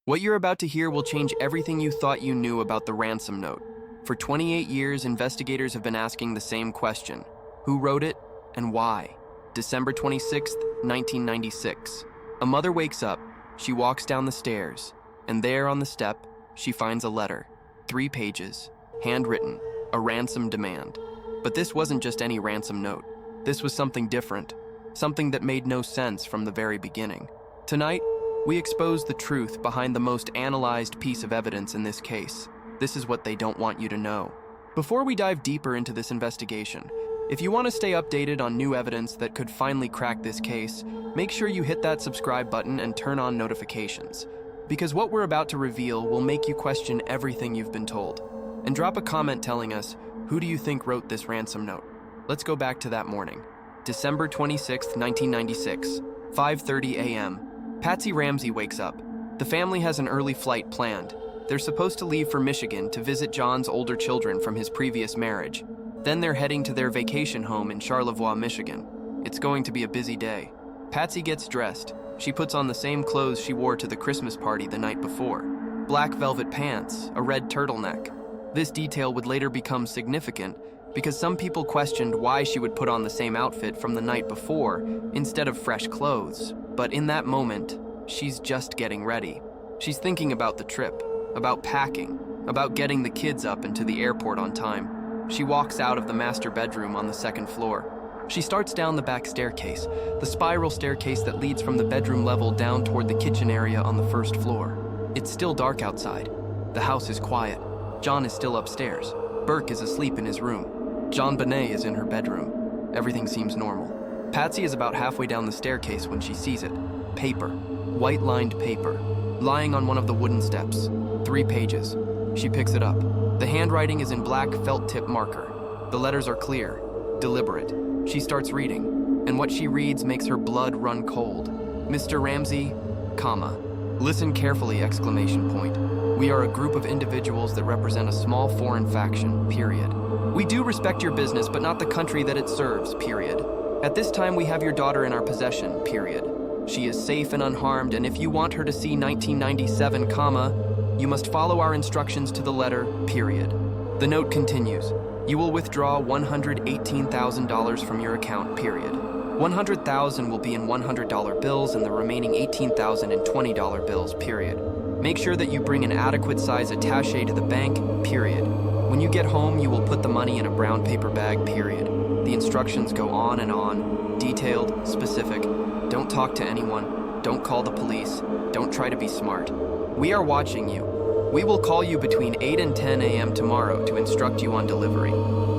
What you're about to hear will change everything you thought you knew about the ransom note. For 28 years, investigators have been asking the same question. Who wrote it and why? December 26, 1996. A mother wakes up, she walks down the stairs, and there on the step, she finds a letter. 3 pages, handwritten, a ransom demand. But this wasn't just any ransom note. This was something different, something that made no sense from the very beginning. Tonight, we expose the truth behind the most analyzed piece of evidence in this case. This is what they don't want you to know. Before we dive deeper into this investigation, if you want to stay updated on new evidence that could finally crack this case, make sure you hit that subscribe button and turn on notifications, because what we're about to reveal will make you question everything you've been told. And drop a comment telling us, who do you think wrote this ransom note? Let's go back to that morning. December 26, 1996, 5:30 a.m. Patsy Ramsey wakes up. The family has an early flight planned. They're supposed to leave for Michigan to visit John's older children from his previous marriage. Then they're heading to their vacation home in Charlevoix, Michigan. It's going to be a busy day. Patsy gets dressed. She puts on the same clothes she wore to the Christmas party the night before. Black velvet pants, a red turtleneck. This detail would later become significant because some people questioned why she would put on the same outfit from the night before instead of fresh clothes. But in that moment, she's just getting ready. She's thinking about the trip, about packing, about getting the kids up and to the airport on time. She walks out of the master bedroom on the 2nd floor. She starts down the back staircase, the spiral staircase that leads from the bedroom level down toward the kitchen area on the 1st floor. It's still dark outside. The house is quiet. John is still upstairs. Burke is asleep in his room. JonBenét is in her bedroom. Everything seems normal. Patsy is about halfway down the staircase when she sees it. Paper. White-lined paper. Lying on one of the wooden steps. 3 pages. She picks it up. The handwriting is in black felt-tip marker. The letters are clear, deliberate. She starts reading, and what she reads makes her blood run cold. Mr. Ramsey, comma. Listen carefully, exclamation point. We are a group of individuals that represent a small foreign faction, period. We do respect your business, but not the country that it serves, period. At this time, we have your daughter in our possession, period. She is safe and unharmed, and if you want her to see 1997, comma, you must follow our instructions to the letter, period. The note continues. You will withdraw $118,000 from your account, period. $100,000 will be in $100 bills and the remaining $18,000 in $20 bills, period. Make sure that you bring an adequate size attaché to the bank, period. When you get home, you will put the money in a brown paper bag, period. The instructions go on and on, detailed, specific. Don't talk to anyone. Don't call the police. Don't try to be smart. We are watching you. We will call you between 8 and 10 a.m. tomorrow to instruct you on delivery.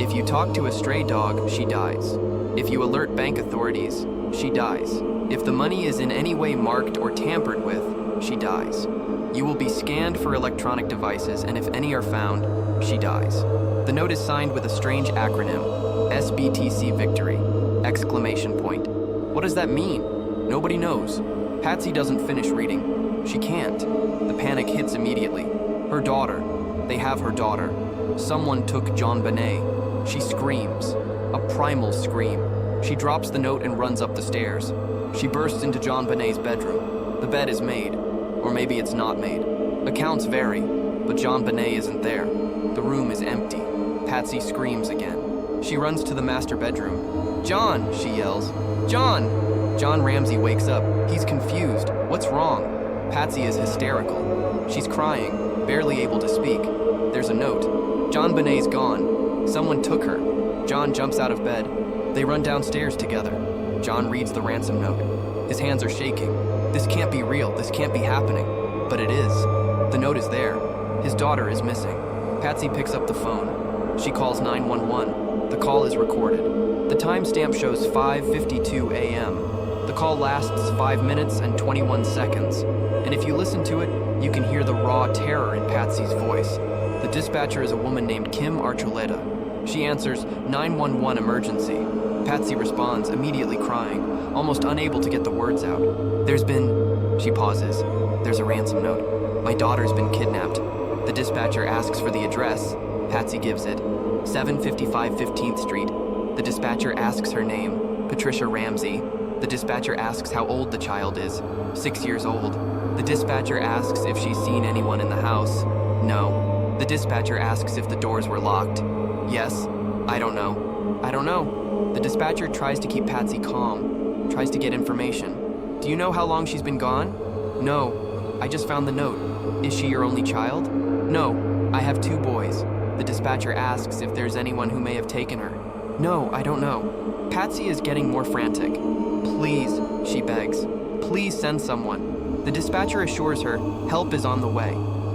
If you talk to a stray dog, she dies. If you alert bank authorities, she dies. If the money is in any way marked or tampered with, she dies. You will be scanned for electronic devices, and if any are found, she dies. The note is signed with a strange acronym, SBTC Victory, exclamation point. What does that mean? Nobody knows. Patsy doesn't finish reading. She can't. The panic hits immediately. Her daughter. They have her daughter. Someone took JonBenét. She screams. A primal scream. She drops the note and runs up the stairs. She bursts into JonBenét's bedroom. The bed is made. Or maybe it's not made. Accounts vary, but JonBenét isn't there. The room is empty. Patsy screams again. She runs to the master bedroom. "John!" she yells. "John!" John Ramsey wakes up. He's confused. What's wrong? Patsy is hysterical. She's crying, barely able to speak. There's a note. JonBenét's gone. Someone took her. John jumps out of bed. They run downstairs together. John reads the ransom note. His hands are shaking. This can't be real. This can't be happening. But it is. The note is there. His daughter is missing. Patsy picks up the phone. She calls 911. The call is recorded. The timestamp shows 5:52 a.m. The call lasts 5 minutes and 21 seconds. And if you listen to it, you can hear the raw terror in Patsy's voice. The dispatcher is a woman named Kim Archuleta. She answers, 911 emergency. Patsy responds, immediately crying, almost unable to get the words out. She pauses. There's a ransom note. My daughter's been kidnapped. The dispatcher asks for the address. Patsy gives it. 755 15th Street. The dispatcher asks her name, Patricia Ramsey. The dispatcher asks how old the child is. 6 years old. The dispatcher asks if she's seen anyone in the house. No. The dispatcher asks if the doors were locked. Yes. I don't know. I don't know. The dispatcher tries to keep Patsy calm, tries to get information. Do you know how long she's been gone? No. I just found the note. Is she your only child? No. I have 2 boys. The dispatcher asks if there's anyone who may have taken her. No, I don't know. Patsy is getting more frantic. Please, she begs. Please send someone. The dispatcher assures her help is on the way.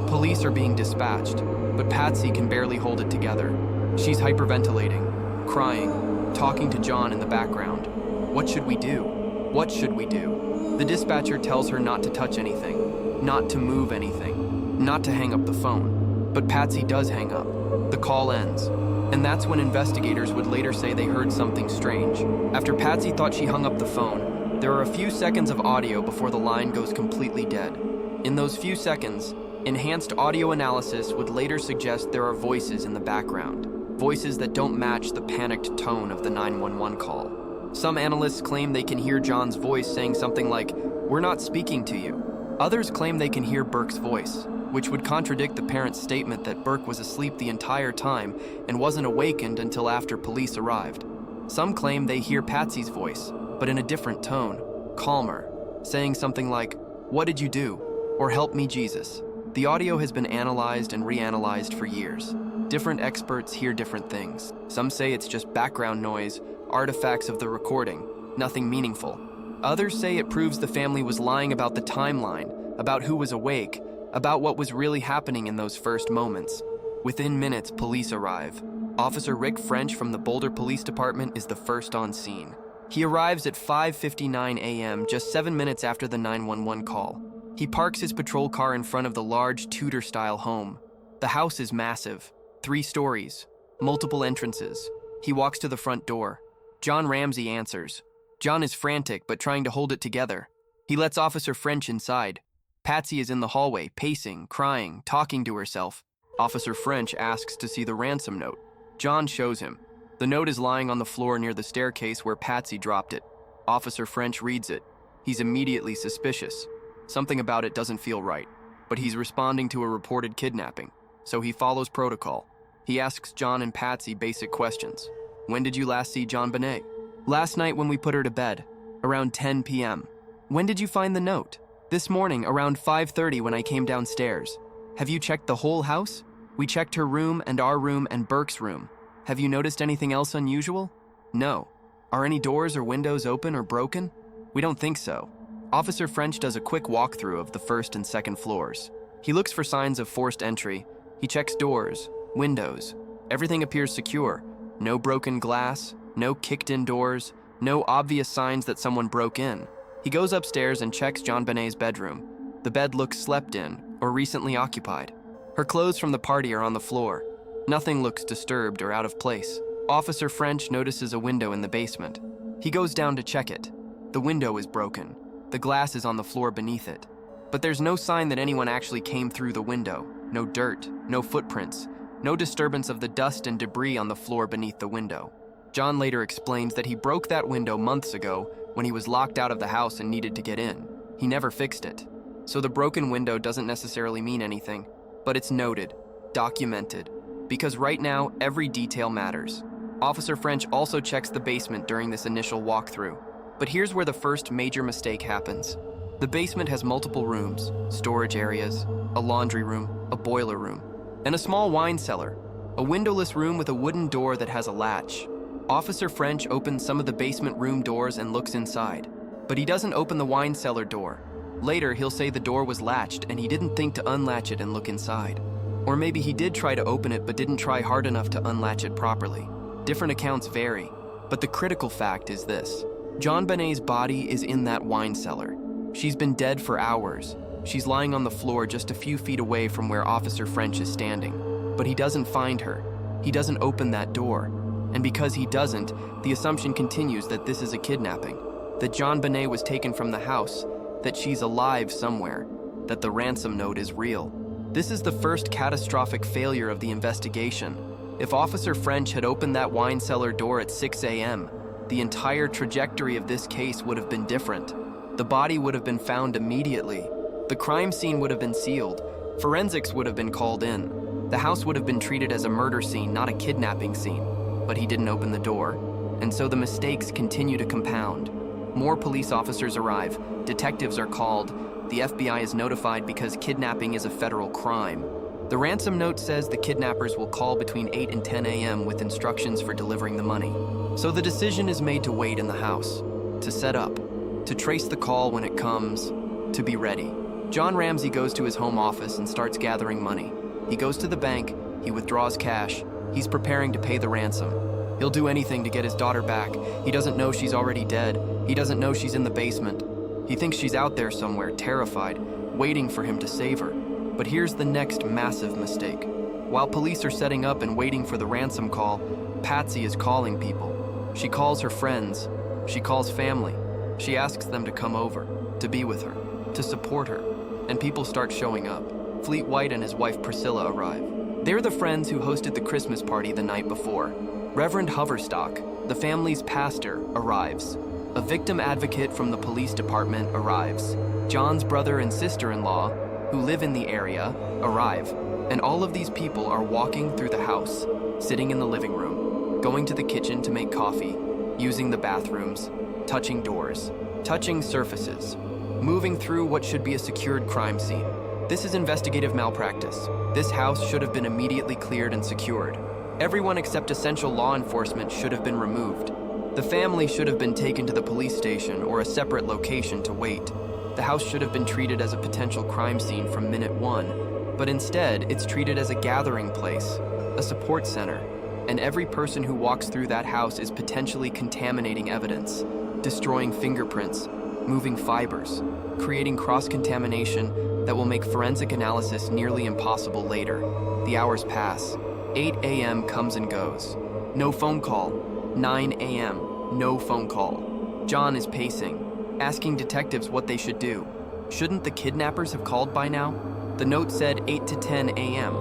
Police are being dispatched, but Patsy can barely hold it together. She's hyperventilating, crying, talking to John in the background. What should we do? What should we do? The dispatcher tells her not to touch anything, not to move anything, not to hang up the phone. But Patsy does hang up. The call ends. And that's when investigators would later say they heard something strange. After Patsy thought she hung up the phone, there are a few seconds of audio before the line goes completely dead. In those few seconds, enhanced audio analysis would later suggest there are voices in the background, voices that don't match the panicked tone of the 911 call. Some analysts claim they can hear John's voice saying something like, "We're not speaking to you." Others claim they can hear Burke's voice, which would contradict the parents' statement that Burke was asleep the entire time and wasn't awakened until after police arrived. Some claim they hear Patsy's voice, but in a different tone, calmer, saying something like, "What did you do?" or "Help me, Jesus." The audio has been analyzed and reanalyzed for years. Different experts hear different things. Some say it's just background noise, artifacts of the recording, nothing meaningful. Others say it proves the family was lying about the timeline, about who was awake, about what was really happening in those first moments. Within minutes, police arrive. Officer Rick French from the Boulder Police Department is the first on scene. He arrives at 5:59 a.m., just 7 minutes after the 911 call. He parks his patrol car in front of the large Tudor-style home. The house is massive, 3 stories, multiple entrances. He walks to the front door. John Ramsey answers. John is frantic but trying to hold it together. He lets Officer French inside. Patsy is in the hallway, pacing, crying, talking to herself. Officer French asks to see the ransom note. John shows him. The note is lying on the floor near the staircase where Patsy dropped it. Officer French reads it. He's immediately suspicious. Something about it doesn't feel right, but he's responding to a reported kidnapping, so he follows protocol. He asks John and Patsy basic questions. When did you last see JonBenét? Last night when we put her to bed, around 10 p.m. When did you find the note? This morning, around 5:30 when I came downstairs. Have you checked the whole house? We checked her room and our room and Burke's room. Have you noticed anything else unusual? No. Are any doors or windows open or broken? We don't think so. Officer French does a quick walkthrough of the first and second floors. He looks for signs of forced entry. He checks doors, windows. Everything appears secure. No broken glass, no kicked-in doors, no obvious signs that someone broke in. He goes upstairs and checks JonBenét's bedroom. The bed looks slept in or recently occupied. Her clothes from the party are on the floor. Nothing looks disturbed or out of place. Officer French notices a window in the basement. He goes down to check it. The window is broken. The glass is on the floor beneath it. But there's no sign that anyone actually came through the window. No dirt, no footprints, no disturbance of the dust and debris on the floor beneath the window. John later explains that he broke that window months ago when he was locked out of the house and needed to get in. He never fixed it. So the broken window doesn't necessarily mean anything, but it's noted, documented, because right now every detail matters. Officer French also checks the basement during this initial walkthrough. But here's where the first major mistake happens. The basement has multiple rooms, storage areas, a laundry room, a boiler room, and a small wine cellar, a windowless room with a wooden door that has a latch. Officer French opens some of the basement room doors and looks inside, but he doesn't open the wine cellar door. Later, he'll say the door was latched and he didn't think to unlatch it and look inside. Or maybe he did try to open it but didn't try hard enough to unlatch it properly. Different accounts vary, but the critical fact is this. JonBenét's body is in that wine cellar. She's been dead for hours. She's lying on the floor just a few feet away from where Officer French is standing. But he doesn't find her. He doesn't open that door. And because he doesn't, the assumption continues that this is a kidnapping, that JonBenét was taken from the house, that she's alive somewhere, that the ransom note is real. This is the first catastrophic failure of the investigation. If Officer French had opened that wine cellar door at 6 a.m., the entire trajectory of this case would have been different. The body would have been found immediately, The crime scene would have been sealed. Forensics would have been called in. The house would have been treated as a murder scene, not a kidnapping scene. But he didn't open the door. And so the mistakes continue to compound. More police officers arrive. Detectives are called. The FBI is notified because kidnapping is a federal crime. The ransom note says the kidnappers will call between 8 and 10 a.m. with instructions for delivering the money. So the decision is made to wait in the house, to set up, to trace the call when it comes, to be ready. John Ramsey goes to his home office and starts gathering money. He goes to the bank, he withdraws cash, he's preparing to pay the ransom. He'll do anything to get his daughter back. He doesn't know she's already dead. He doesn't know she's in the basement. He thinks she's out there somewhere, terrified, waiting for him to save her. But here's the next massive mistake. While police are setting up and waiting for the ransom call, Patsy is calling people. She calls her friends. She calls family. She asks them to come over, to be with her, to support her. And people start showing up. Fleet White and his wife Priscilla arrive. They're the friends who hosted the Christmas party the night before. Reverend Hoverstock, the family's pastor, arrives. A victim advocate from the police department arrives. John's brother and sister-in-law, who live in the area, arrive. And all of these people are walking through the house, sitting in the living room, going to the kitchen to make coffee, using the bathrooms, touching doors, touching surfaces, moving through what should be a secured crime scene. This is investigative malpractice. This house should have been immediately cleared and secured. Everyone except essential law enforcement should have been removed. The family should have been taken to the police station or a separate location to wait. The house should have been treated as a potential crime scene from minute one, but instead it's treated as a gathering place, a support center, and every person who walks through that house is potentially contaminating evidence, destroying fingerprints, moving fibers, creating cross-contamination that will make forensic analysis nearly impossible later. The hours pass. 8 a.m. comes and goes. No phone call. 9 a.m. No phone call. John is pacing, asking detectives what they should do. Shouldn't the kidnappers have called by now? The note said 8 to 10 a.m.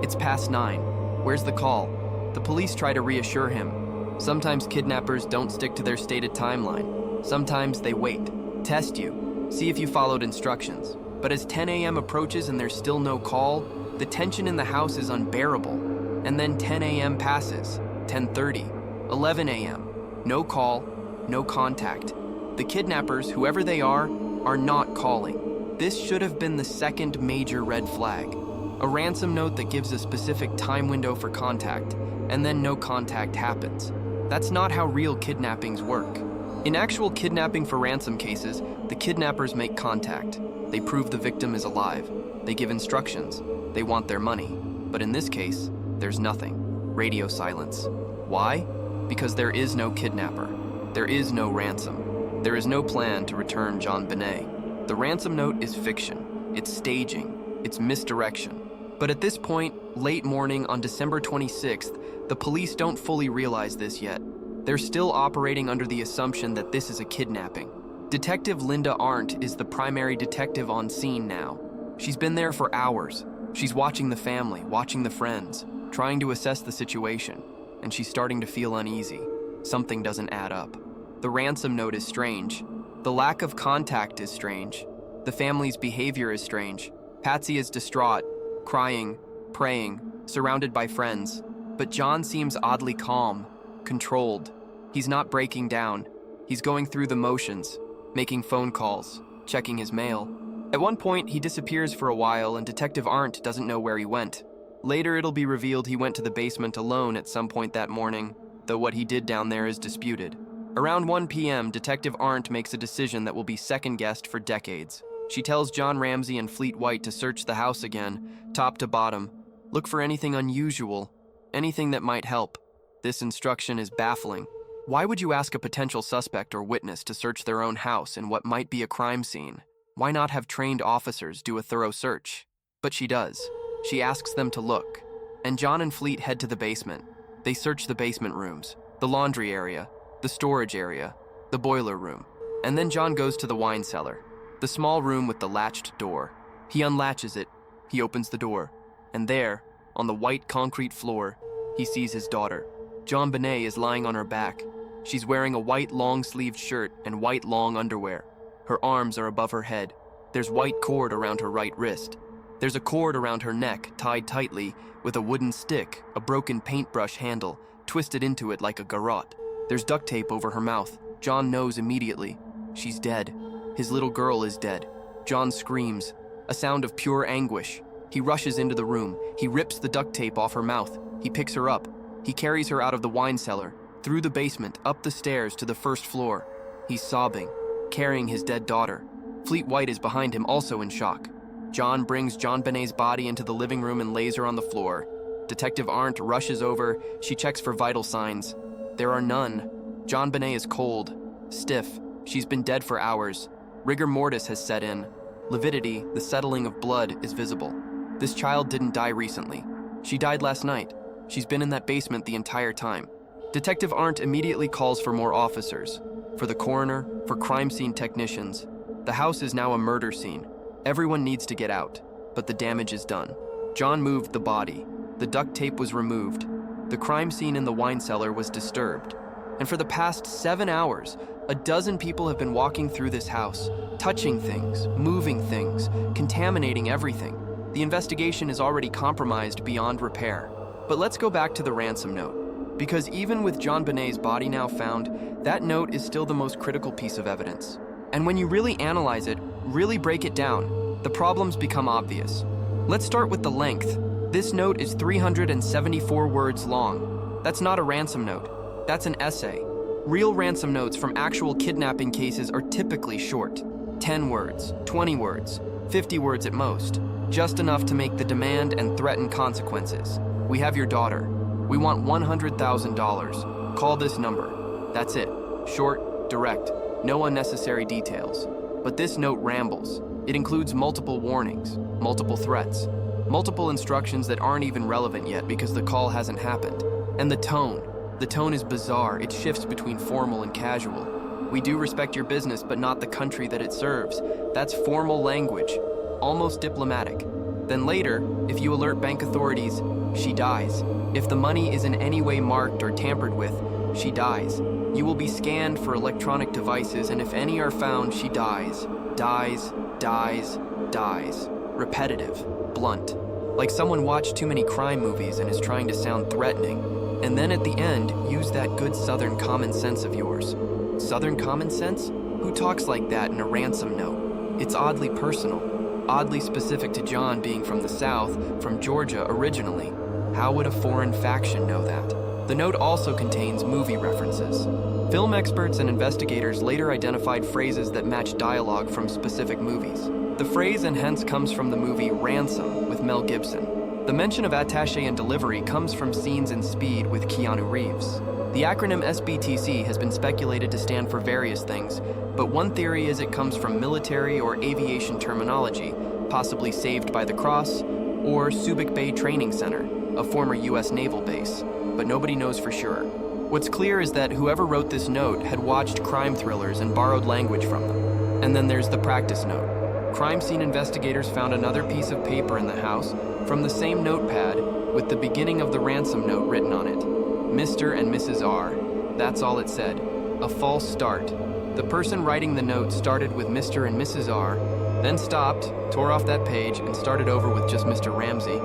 It's past 9. Where's the call? The police try to reassure him. Sometimes kidnappers don't stick to their stated timeline. Sometimes they wait, test you, see if you followed instructions. But as 10 a.m. approaches and there's still no call, the tension in the house is unbearable. And then 10 a.m. passes, 10:30, 11 a.m. No call, no contact. The kidnappers, whoever they are not calling. This should have been the second major red flag. A ransom note that gives a specific time window for contact, and then no contact happens. That's not how real kidnappings work. In actual kidnapping for ransom cases, the kidnappers make contact. They prove the victim is alive. They give instructions. They want their money. But in this case, there's nothing. Radio silence. Why? Because there is no kidnapper. There is no ransom. There is no plan to return JonBenét. The ransom note is fiction. It's staging. It's misdirection. But at this point, late morning on December 26th, the police don't fully realize this yet. They're still operating under the assumption that this is a kidnapping. Detective Linda Arndt is the primary detective on scene now. She's been there for hours. She's watching the family, watching the friends, trying to assess the situation, and she's starting to feel uneasy. Something doesn't add up. The ransom note is strange. The lack of contact is strange. The family's behavior is strange. Patsy is distraught, crying, praying, surrounded by friends. But John seems oddly calm, controlled. He's not breaking down. He's going through the motions, making phone calls, checking his mail. At one point, he disappears for a while and Detective Arndt doesn't know where he went. Later, it'll be revealed he went to the basement alone at some point that morning, though what he did down there is disputed. Around 1 p.m., Detective Arndt makes a decision that will be second-guessed for decades. She tells John Ramsey and Fleet White to search the house again, top to bottom. Look for anything unusual, anything that might help. This instruction is baffling. Why would you ask a potential suspect or witness to search their own house in what might be a crime scene? Why not have trained officers do a thorough search? But she does. She asks them to look. And John and Fleet head to the basement. They search the basement rooms, the laundry area, the storage area, the boiler room. And then John goes to the wine cellar, the small room with the latched door. He unlatches it. He opens the door. And there, on the white concrete floor, he sees his daughter. JonBenét is lying on her back. She's wearing a white long-sleeved shirt and white long underwear. Her arms are above her head. There's white cord around her right wrist. There's a cord around her neck, tied tightly, with a wooden stick, a broken paintbrush handle, twisted into it like a garrote. There's duct tape over her mouth. John knows immediately. She's dead. His little girl is dead. John screams, a sound of pure anguish. He rushes into the room. He rips the duct tape off her mouth. He picks her up. He carries her out of the wine cellar, through the basement, up the stairs to the first floor. He's sobbing, carrying his dead daughter. Fleet White is behind him, also in shock. John brings JonBenét's body into the living room and lays her on the floor. Detective Arndt rushes over. She checks for vital signs. There are none. JonBenét is cold, stiff. She's been dead for hours. Rigor mortis has set in. Lividity, the settling of blood, is visible. This child didn't die recently. She died last night. She's been in that basement the entire time. Detective Arndt immediately calls for more officers, for the coroner, for crime scene technicians. The house is now a murder scene. Everyone needs to get out, but the damage is done. John moved the body. The duct tape was removed. The crime scene in the wine cellar was disturbed. And for the past 7 hours, a dozen people have been walking through this house, touching things, moving things, contaminating everything. The investigation is already compromised beyond repair. But let's go back to the ransom note, because even with JonBenét's body now found, that note is still the most critical piece of evidence. And when you really analyze it, really break it down, the problems become obvious. Let's start with the length. This note is 374 words long. That's not a ransom note. That's an essay. Real ransom notes from actual kidnapping cases are typically short. 10 words, 20 words, 50 words at most. Just enough to make the demand and threaten consequences. We have your daughter. We want $100,000. Call this number. That's it. Short, direct, no unnecessary details. But this note rambles. It includes multiple warnings, multiple threats, multiple instructions that aren't even relevant yet because the call hasn't happened. And the tone is bizarre. It shifts between formal and casual. We do respect your business, but not the country that it serves. That's formal language, almost diplomatic. Then later, if you alert bank authorities, she dies. If the money is in any way marked or tampered with, she dies. You will be scanned for electronic devices, and if any are found, she dies. Dies, dies, dies. Repetitive, blunt. Like someone watched too many crime movies and is trying to sound threatening. And then at the end, use that good Southern common sense of yours. Southern common sense? Who talks like that in a ransom note? It's oddly personal, oddly specific to John being from the South, from Georgia originally. How would a foreign faction know that? The note also contains movie references. Film experts and investigators later identified phrases that match dialogue from specific movies. The phrase and hence comes from the movie Ransom with Mel Gibson. The mention of attaché and delivery comes from scenes in Speed with Keanu Reeves. The acronym SBTC has been speculated to stand for various things, but one theory is it comes from military or aviation terminology, possibly Saved by the Cross, or Subic Bay Training Center, a former US naval base, but nobody knows for sure. What's clear is that whoever wrote this note had watched crime thrillers and borrowed language from them. And then there's the practice note. Crime scene investigators found another piece of paper in the house from the same notepad with the beginning of the ransom note written on it. Mr. and Mrs. R. That's all it said. A false start. The person writing the note started with Mr. and Mrs. R, then stopped, tore off that page, and started over with just Mr. Ramsey.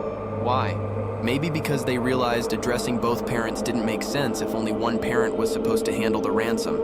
Why? Maybe because they realized addressing both parents didn't make sense if only one parent was supposed to handle the ransom.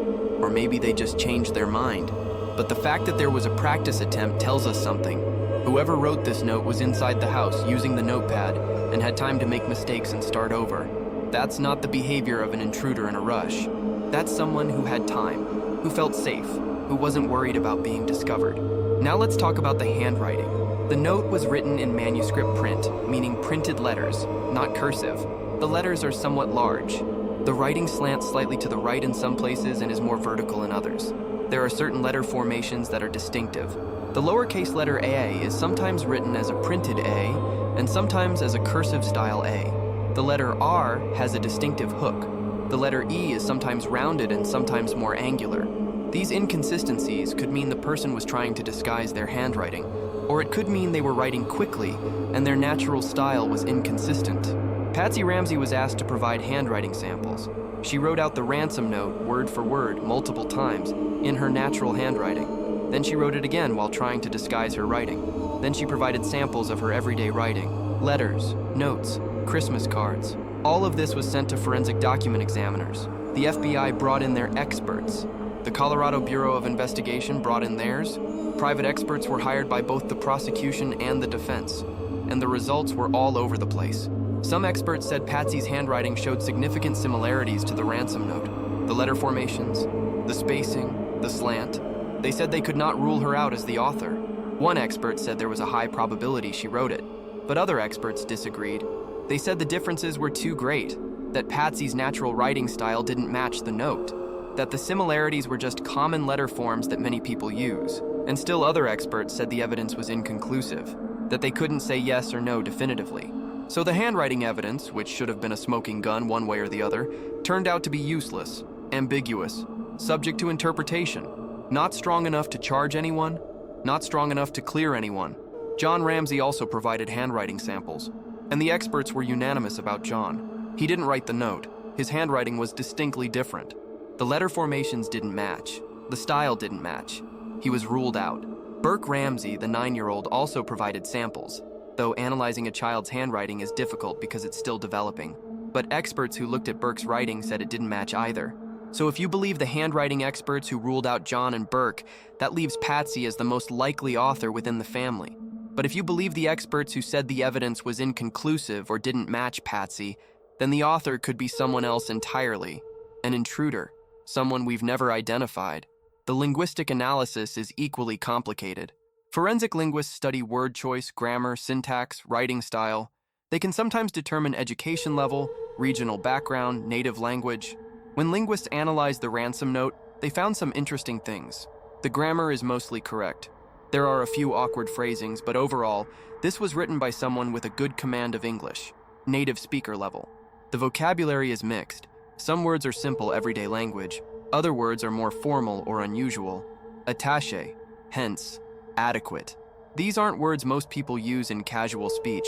Or maybe they just changed their mind. But the fact that there was a practice attempt tells us something. Whoever wrote this note was inside the house using the notepad and had time to make mistakes and start over. That's not the behavior of an intruder in a rush. That's someone who had time, who felt safe, who wasn't worried about being discovered. Now let's talk about the handwriting. The note was written in manuscript print, meaning printed letters, not cursive. The letters are somewhat large. The writing slants slightly to the right in some places and is more vertical in others. There are certain letter formations that are distinctive. The lowercase letter A is sometimes written as a printed A and sometimes as a cursive style A. The letter R has a distinctive hook. The letter E is sometimes rounded and sometimes more angular. These inconsistencies could mean the person was trying to disguise their handwriting, or it could mean they were writing quickly and their natural style was inconsistent. Patsy Ramsey was asked to provide handwriting samples. She wrote out the ransom note word for word multiple times in her natural handwriting. Then she wrote it again while trying to disguise her writing. Then she provided samples of her everyday writing, letters, notes, Christmas cards. All of this was sent to forensic document examiners. The FBI brought in their experts. The Colorado Bureau of Investigation brought in theirs. Private experts were hired by both the prosecution and the defense. And the results were all over the place. Some experts said Patsy's handwriting showed significant similarities to the ransom note. The letter formations, the spacing, the slant. They said they could not rule her out as the author. One expert said there was a high probability she wrote it, but other experts disagreed. They said the differences were too great, that Patsy's natural writing style didn't match the note, that the similarities were just common letter forms that many people use. And still other experts said the evidence was inconclusive, that they couldn't say yes or no definitively. So the handwriting evidence, which should have been a smoking gun one way or the other, turned out to be useless, ambiguous, subject to interpretation, not strong enough to charge anyone, not strong enough to clear anyone. John Ramsey also provided handwriting samples, and the experts were unanimous about John. He didn't write the note. His handwriting was distinctly different. The letter formations didn't match. The style didn't match. He was ruled out. Burke Ramsey, the 9-year-old, also provided samples, though analyzing a child's handwriting is difficult because it's still developing. But experts who looked at Burke's writing said it didn't match either. So if you believe the handwriting experts who ruled out John and Burke, that leaves Patsy as the most likely author within the family. But if you believe the experts who said the evidence was inconclusive or didn't match Patsy, then the author could be someone else entirely, an intruder, someone we've never identified. The linguistic analysis is equally complicated. Forensic linguists study word choice, grammar, syntax, writing style. They can sometimes determine education level, regional background, native language. When linguists analyzed the ransom note, they found some interesting things. The grammar is mostly correct. There are a few awkward phrasings, but overall, this was written by someone with a good command of English, native speaker level. The vocabulary is mixed. Some words are simple everyday language. Other words are more formal or unusual. Attaché, hence, adequate. These aren't words most people use in casual speech,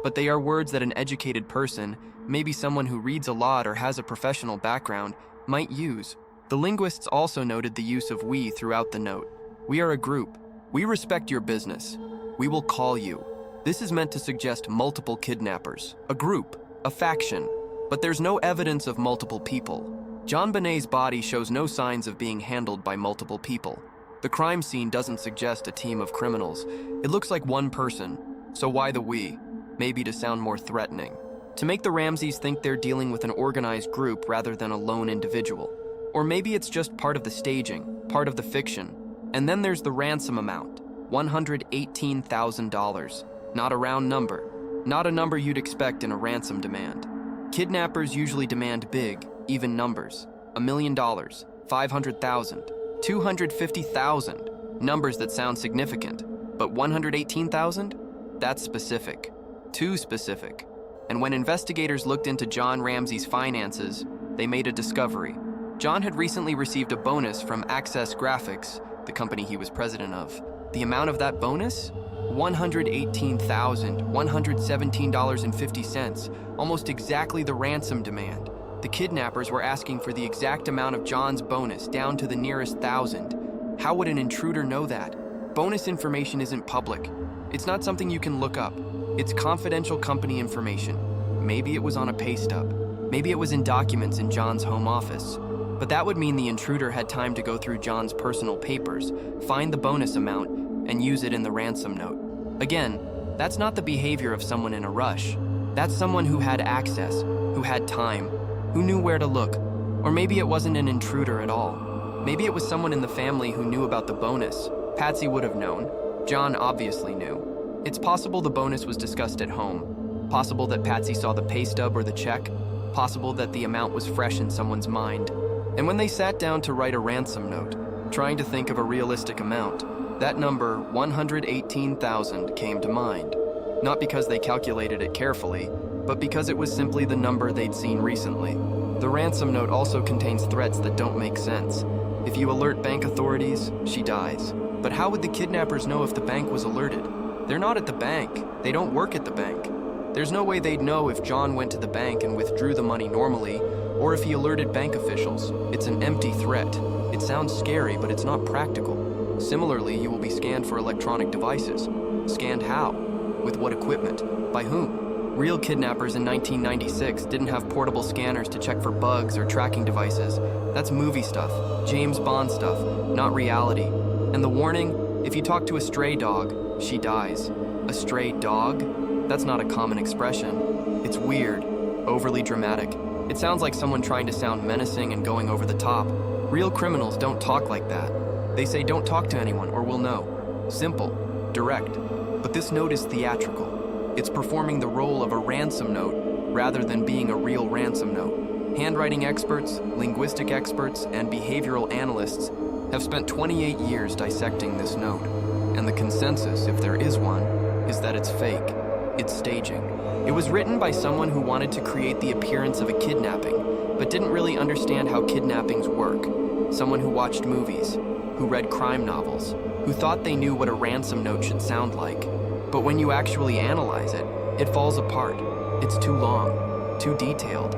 but they are words that an educated person, maybe someone who reads a lot or has a professional background, might use. The linguists also noted the use of we throughout the note. We are a group. We respect your business. We will call you. This is meant to suggest multiple kidnappers, a group, a faction, but there's no evidence of multiple people. JonBenét's body shows no signs of being handled by multiple people. The crime scene doesn't suggest a team of criminals. It looks like one person. So why the we? Maybe to sound more threatening. To make the Ramseys think they're dealing with an organized group rather than a lone individual. Or maybe it's just part of the staging, part of the fiction. And then there's the ransom amount, $118,000. Not a round number. Not a number you'd expect in a ransom demand. Kidnappers usually demand big, even numbers. $1 million, 500,000, 250,000. Numbers that sound significant. But 118,000? That's specific. Too specific. And when investigators looked into John Ramsey's finances, they made a discovery. John had recently received a bonus from Access Graphics, the company he was president of. The amount of that bonus? $118,117.50, almost exactly the ransom demand. The kidnappers were asking for the exact amount of John's bonus, down to the nearest thousand. How would an intruder know that? Bonus information isn't public. It's not something you can look up. It's confidential company information. Maybe it was on a pay stub. Maybe it was in documents in John's home office. But that would mean the intruder had time to go through John's personal papers, find the bonus amount, and use it in the ransom note. Again, that's not the behavior of someone in a rush. That's someone who had access, who had time, who knew where to look. Or maybe it wasn't an intruder at all. Maybe it was someone in the family who knew about the bonus. Patsy would have known. John obviously knew. It's possible the bonus was discussed at home. Possible that Patsy saw the pay stub or the check. Possible that the amount was fresh in someone's mind. And when they sat down to write a ransom note, trying to think of a realistic amount, that number, 118,000, came to mind. Not because they calculated it carefully, but because it was simply the number they'd seen recently. The ransom note also contains threats that don't make sense. If you alert bank authorities, she dies. But how would the kidnappers know if the bank was alerted? They're not at the bank. They don't work at the bank. There's no way they'd know if John went to the bank and withdrew the money normally, or if he alerted bank officials. It's an empty threat. It sounds scary, but it's not practical. Similarly, you will be scanned for electronic devices. Scanned how? With what equipment? By whom? Real kidnappers in 1996 didn't have portable scanners to check for bugs or tracking devices. That's movie stuff, James Bond stuff, not reality. And the warning, if you talk to a stray dog, she dies. A stray dog? That's not a common expression. It's weird, overly dramatic. It sounds like someone trying to sound menacing and going over the top. Real criminals don't talk like that. They say don't talk to anyone or we'll know. Simple, direct. But this note is theatrical. It's performing the role of a ransom note rather than being a real ransom note. Handwriting experts, linguistic experts, and behavioral analysts have spent 28 years dissecting this note. And the consensus, if there is one, is that it's fake. It's staging. It was written by someone who wanted to create the appearance of a kidnapping, but didn't really understand how kidnappings work. Someone who watched movies, who read crime novels, who thought they knew what a ransom note should sound like. But when you actually analyze it, it falls apart. It's too long, too detailed,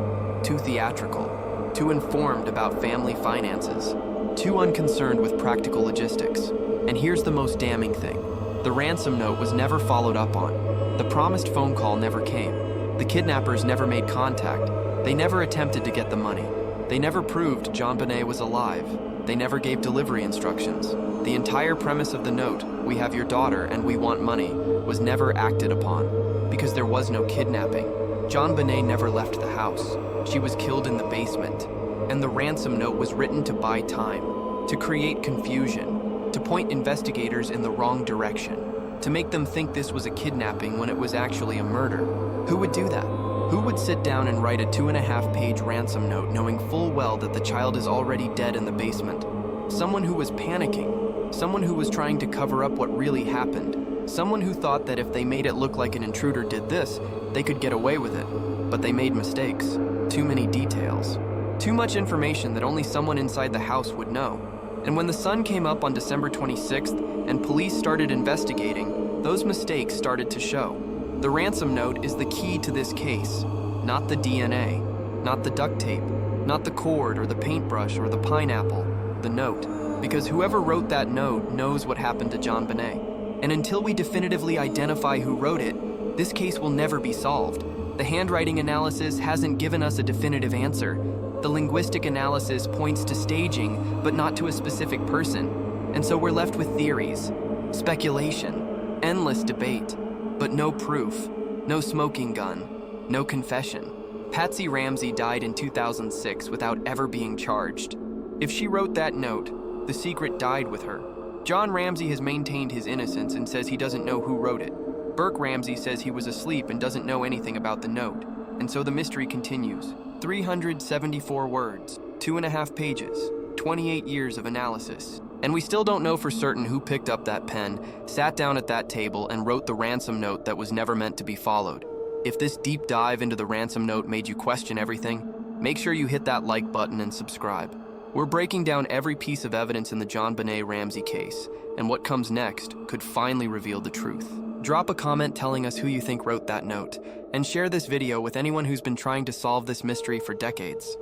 too theatrical, too informed about family finances, too unconcerned with practical logistics. And here's the most damning thing. The ransom note was never followed up on. The promised phone call never came. The kidnappers never made contact. They never attempted to get the money. They never proved JonBenét was alive. They never gave delivery instructions. The entire premise of the note, "We have your daughter and we want money," was never acted upon because there was no kidnapping. JonBenét never left the house. She was killed in the basement. And the ransom note was written to buy time, to create confusion, to point investigators in the wrong direction, to make them think this was a kidnapping when it was actually a murder. Who would do that? Who would sit down and write a 2.5-page ransom note knowing full well that the child is already dead in the basement? Someone who was panicking. Someone who was trying to cover up what really happened. Someone who thought that if they made it look like an intruder did this, they could get away with it. But they made mistakes. Too many details. Too much information that only someone inside the house would know. And when the sun came up on December 26th and police started investigating, those mistakes started to show. The ransom note is the key to this case, not the DNA, not the duct tape, not the cord or the paintbrush or the pineapple, the note. Because whoever wrote that note knows what happened to JonBenét. And until we definitively identify who wrote it, this case will never be solved. The handwriting analysis hasn't given us a definitive answer. The linguistic analysis points to staging, but not to a specific person. And so we're left with theories, speculation, endless debate, but no proof, no smoking gun, no confession. Patsy Ramsey died in 2006 without ever being charged. If she wrote that note, the secret died with her. John Ramsey has maintained his innocence and says he doesn't know who wrote it. Burke Ramsey says he was asleep and doesn't know anything about the note. And so the mystery continues. 374 words, 2.5 pages, 28 years of analysis. And we still don't know for certain who picked up that pen, sat down at that table, and wrote the ransom note that was never meant to be followed. If this deep dive into the ransom note made you question everything, make sure you hit that like button and subscribe. We're breaking down every piece of evidence in the JonBenét Ramsey case, and what comes next could finally reveal the truth. Drop a comment telling us who you think wrote that note, and share this video with anyone who's been trying to solve this mystery for decades.